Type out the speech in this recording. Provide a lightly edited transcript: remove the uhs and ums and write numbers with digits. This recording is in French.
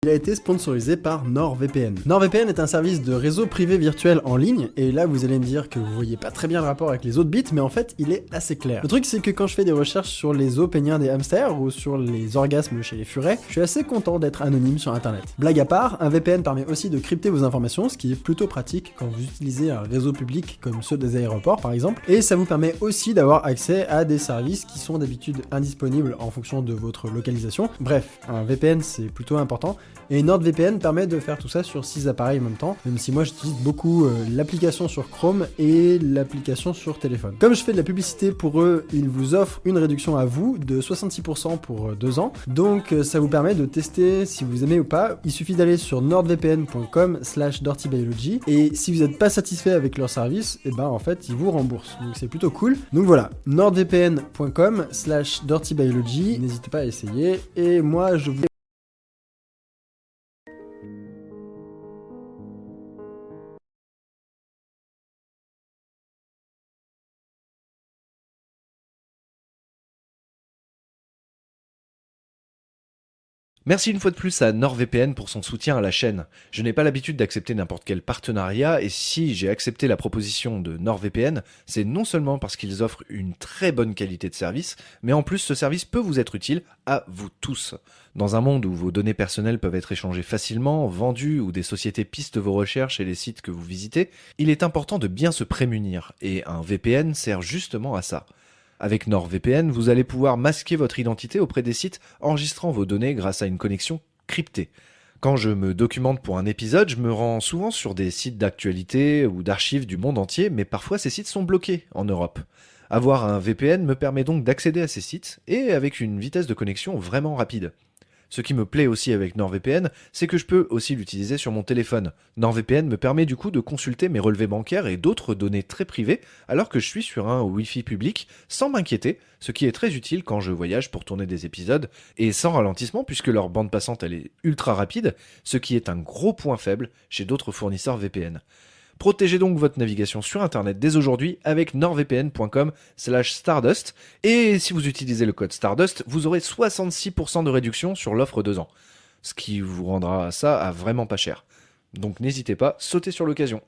Il a été sponsorisé par NordVPN. NordVPN est un service de réseau privé virtuel en ligne, et là vous allez me dire que vous voyez pas très bien le rapport avec les autres bits, mais en fait il est assez clair. Le truc c'est que quand je fais des recherches sur les os péniens des hamsters ou sur les orgasmes chez les furets, je suis assez content d'être anonyme sur internet. Blague à part, un VPN permet aussi de crypter vos informations, ce qui est plutôt pratique quand vous utilisez un réseau public comme ceux des aéroports par exemple, et ça vous permet aussi d'avoir accès à des services qui sont d'habitude indisponibles en fonction de votre localisation. Bref, un VPN c'est plutôt important. Et NordVPN permet de faire tout ça sur 6 appareils en même temps, même si moi j'utilise beaucoup l'application sur Chrome et l'application sur téléphone. Comme je fais de la publicité pour eux, ils vous offrent une réduction à vous de 66% pour 2 ans, donc ça vous permet de tester si vous aimez ou pas. Il suffit d'aller sur nordvpn.com/dirtybiology, et si vous n'êtes pas satisfait avec leur service, et ben en fait ils vous remboursent, donc c'est plutôt cool. Donc voilà, nordvpn.com/dirtybiology, n'hésitez pas à essayer, et moi je vous... Merci une fois de plus à NordVPN pour son soutien à la chaîne. Je n'ai pas l'habitude d'accepter n'importe quel partenariat, et si j'ai accepté la proposition de NordVPN, c'est non seulement parce qu'ils offrent une très bonne qualité de service, mais en plus ce service peut vous être utile à vous tous. Dans un monde où vos données personnelles peuvent être échangées facilement, vendues, ou des sociétés pistent vos recherches et les sites que vous visitez, il est important de bien se prémunir, et un VPN sert justement à ça. Avec NordVPN, vous allez pouvoir masquer votre identité auprès des sites enregistrant vos données grâce à une connexion cryptée. Quand je me documente pour un épisode, je me rends souvent sur des sites d'actualité ou d'archives du monde entier, mais parfois ces sites sont bloqués en Europe. Avoir un VPN me permet donc d'accéder à ces sites, et avec une vitesse de connexion vraiment rapide. Ce qui me plaît aussi avec NordVPN, c'est que je peux aussi l'utiliser sur mon téléphone. NordVPN me permet du coup de consulter mes relevés bancaires et d'autres données très privées alors que je suis sur un Wi-Fi public sans m'inquiéter, ce qui est très utile quand je voyage pour tourner des épisodes, et sans ralentissement puisque leur bande passante elle est ultra rapide, ce qui est un gros point faible chez d'autres fournisseurs VPN. Protégez donc votre navigation sur internet dès aujourd'hui avec nordvpn.com/stardust, et si vous utilisez le code Stardust, vous aurez 66% de réduction sur l'offre 2 ans, ce qui vous rendra ça à vraiment pas cher. Donc n'hésitez pas, sautez sur l'occasion.